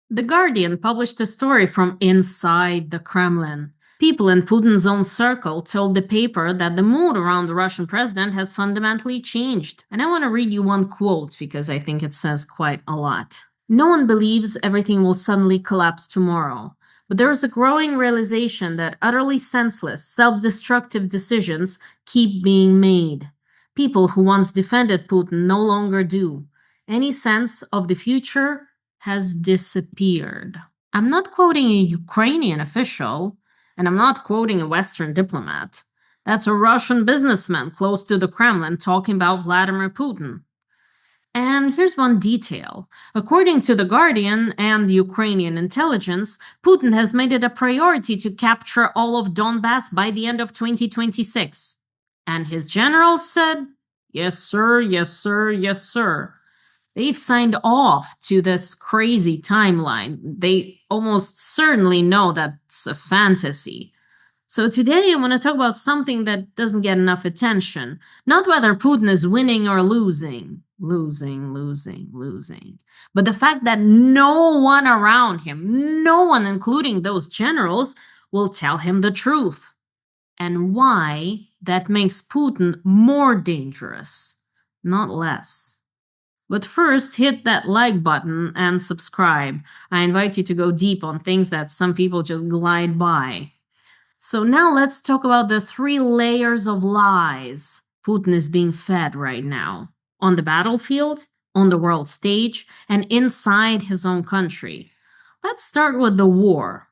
The Guardian published a story from inside the Kremlin. People in Putin's own circle told the paper that the mood around the Russian president has fundamentally changed. And I want to read you one quote because I think it says quite a lot. No one believes everything will suddenly collapse tomorrow, but there is a growing realization that utterly senseless, self-destructive decisions keep being made. People who once defended Putin no longer do. Any sense of the future has disappeared. I'm not quoting a Ukrainian official, and I'm not quoting a Western diplomat. That's a Russian businessman close to the Kremlin talking about Vladimir Putin. And here's one detail. According to The Guardian and Ukrainian intelligence, Putin has made it a priority to capture all of Donbass by the end of 2026. And his generals said, yes, sir, yes, sir, yes, sir. They've signed off to this crazy timeline. They almost certainly know that's a fantasy. So today I want to talk about something that doesn't get enough attention. Not whether Putin is winning or losing. Losing. But the fact that no one around him, no one including those generals, will tell him the truth. And why that makes Putin more dangerous, not less. But first, hit that like button and subscribe. I invite you to go deep on things that some people just glide by. So now let's talk about the 3 layers of lies Putin is being fed right now. On the battlefield, on the world stage, and inside his own country. Let's start with the war.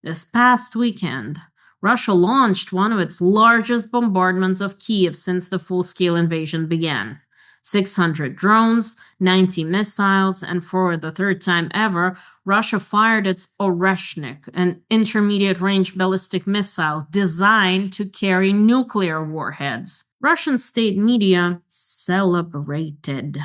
This past weekend, Russia launched one of its largest bombardments of Kiev since the full-scale invasion began. 600 drones, 90 missiles, and for the 3rd time ever, Russia fired its Oreshnik, an intermediate-range ballistic missile designed to carry nuclear warheads. Russian state media celebrated.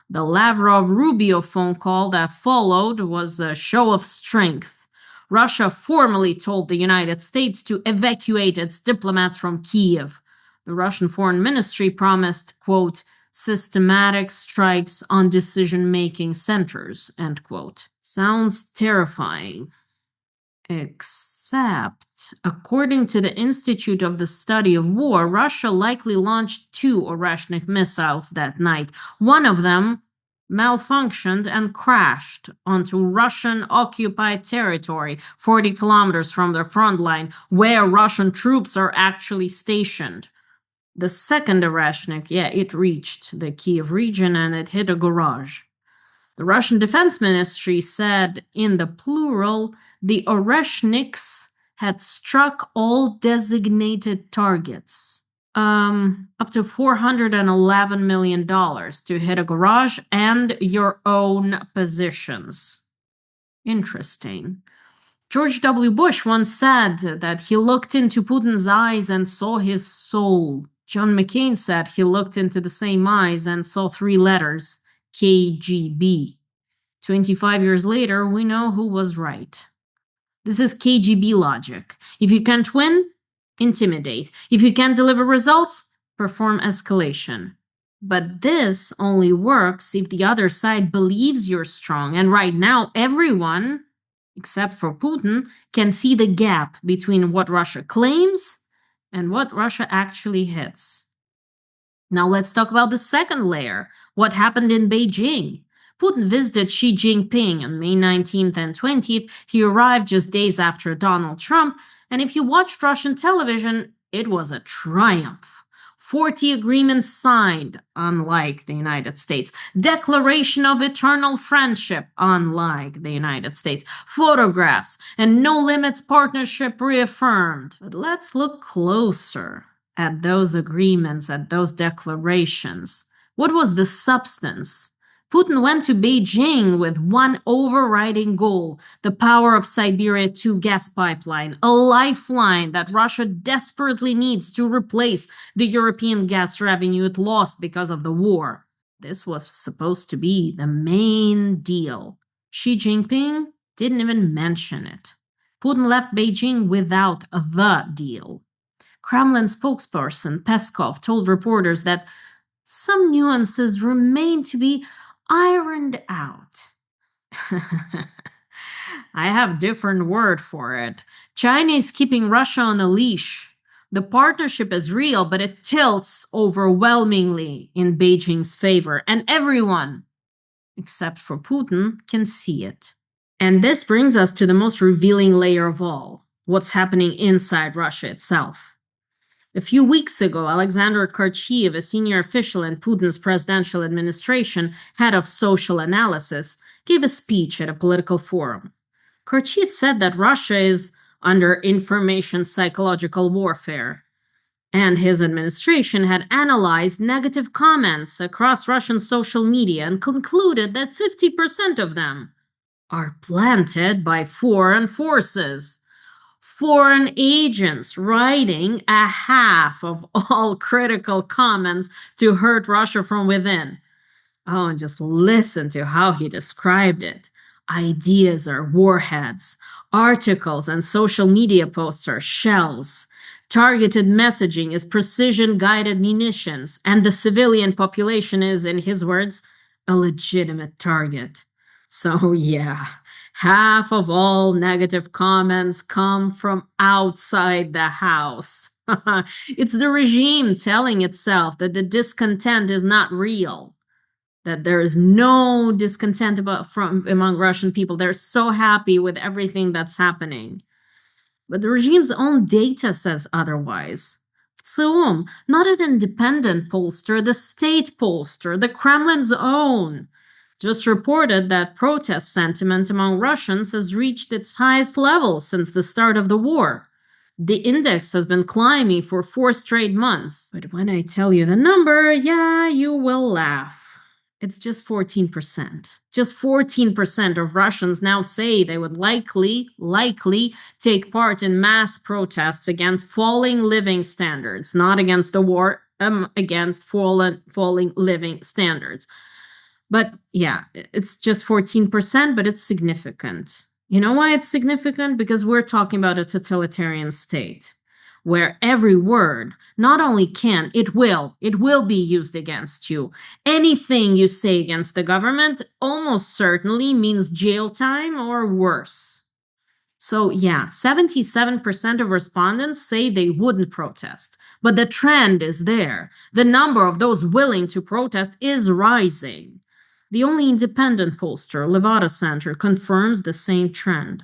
The Lavrov-Rubio phone call that followed was a show of strength. Russia formally told the United States to evacuate its diplomats from Kiev. The Russian Foreign Ministry promised, quote, systematic strikes on decision-making centers, end quote. Sounds terrifying. Except, according to the Institute of the Study of War, Russia likely launched 2 Oreshnik missiles that night. One of them malfunctioned and crashed onto Russian-occupied territory, 40 kilometers from their front line, where Russian troops are actually stationed. The second Oreshnik, it reached the Kiev region and it hit a garage. The Russian Defense Ministry said, in the plural, the Oreshniks had struck all designated targets. Up to $411 million to hit a garage and your own positions. Interesting. George W. Bush once said that he looked into Putin's eyes and saw his soul. John McCain said he looked into the same eyes and saw 3 letters, KGB. 25 years later, we know who was right. This is KGB logic. If you can't win, intimidate. If you can't deliver results, perform escalation. But this only works if the other side believes you're strong. And right now, everyone, except for Putin, can see the gap between what Russia claims and what Russia actually hits. Now let's talk about the second layer, what happened in Beijing. Putin visited Xi Jinping on May 19th and 20th. He arrived just days after Donald Trump, and if you watched Russian television, it was a triumph. 40 agreements signed, unlike the United States. Declaration of eternal friendship, unlike the United States. Photographs and no limits partnership reaffirmed. But let's look closer at those agreements, at those declarations. What was the substance? Putin went to Beijing with one overriding goal, the power of Siberia 2 gas pipeline, a lifeline that Russia desperately needs to replace the European gas revenue it lost because of the war. This was supposed to be the main deal. Xi Jinping didn't even mention it. Putin left Beijing without the deal. Kremlin spokesperson Peskov told reporters that some nuances remain to be ironed out. I have different word for it. China is keeping Russia on a leash. The partnership is real, but it tilts overwhelmingly in Beijing's favor, and everyone, except for Putin, can see it. And this brings us to the most revealing layer of all, what's happening inside Russia itself. A few weeks ago, Alexandra, a senior official in Putin's presidential administration, head of social analysis, gave a speech at a political forum. Kharkiv said that Russia is under information psychological warfare, and his administration had analyzed negative comments across Russian social media and concluded that 50% of them are planted by foreign forces. Foreign agents writing a half of all critical comments to hurt Russia from within. Oh, and just listen to how he described it. Ideas are warheads, articles and social media posts are shells. Targeted messaging is precision-guided munitions, and the civilian population is, in his words, a legitimate target. So, yeah, half of all negative comments come from outside the house. It's the regime telling itself that the discontent is not real, that there is no discontent among Russian people. They're so happy with everything that's happening. But the regime's own data says otherwise. So, not an independent pollster, the state pollster, the Kremlin's own, just reported that protest sentiment among Russians has reached its highest level since the start of the war. The index has been climbing for 4 straight months. But when I tell you the number, yeah, you will laugh. It's just 14%. Just 14% of Russians now say they would likely take part in mass protests against falling living standards, not against the war, against falling living standards. But yeah, it's just 14%, but it's significant. You know why it's significant? Because we're talking about a totalitarian state where every word not only can, it will be used against you. Anything you say against the government almost certainly means jail time or worse. So yeah, 77% of respondents say they wouldn't protest, but the trend is there. The number of those willing to protest is rising. The only independent pollster, Levada Center, confirms the same trend.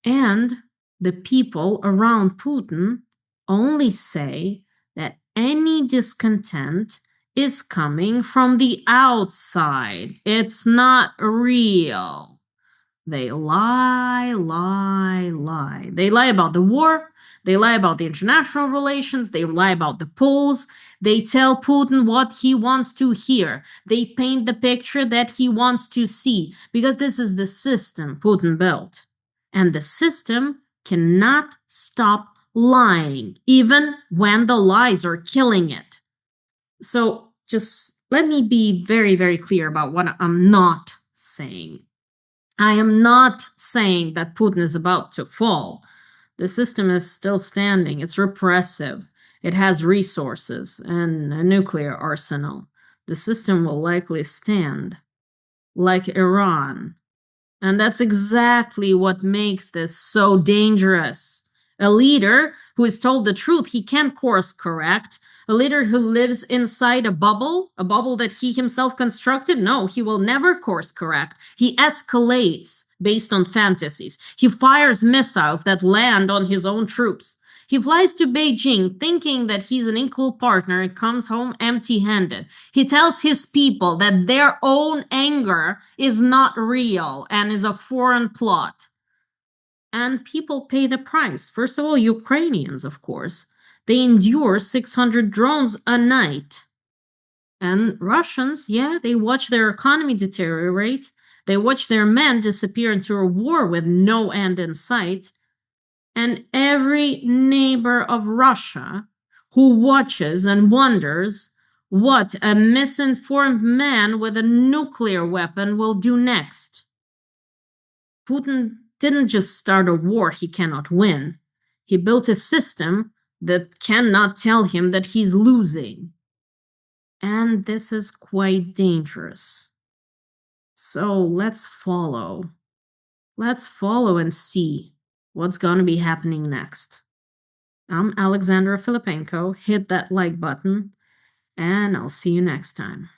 And the people around Putin only say that any discontent is coming from the outside. It's not real. They lie. They lie about the war. They lie about the international relations. They lie about the polls. They tell Putin what he wants to hear. They paint the picture that he wants to see, because this is the system Putin built. And the system cannot stop lying, even when the lies are killing it. So just let me be very, very clear about what I'm not saying. I am not saying that Putin is about to fall. The system is still standing. It's repressive. It has resources and a nuclear arsenal. The system will likely stand, like Iran. And that's exactly what makes this so dangerous. A leader who is told the truth he can't course correct, a leader who lives inside a bubble that he himself constructed, no, he will never course correct. He escalates based on fantasies. He fires missiles that land on his own troops. He flies to Beijing thinking that he's an equal partner and comes home empty-handed. He tells his people that their own anger is not real and is a foreign plot. And people pay the price. First of all, Ukrainians, of course. They endure 600 drones a night. And Russians, yeah, they watch their economy deteriorate. They watch their men disappear into a war with no end in sight. And every neighbor of Russia who watches and wonders what a misinformed man with a nuclear weapon will do next. Putin didn't just start a war he cannot win. He built a system that cannot tell him that he's losing. And this is quite dangerous. So let's follow Let's follow and see what's gonna be happening next. I'm Alexandra Filippenko. Hit that like button, and I'll see you next time.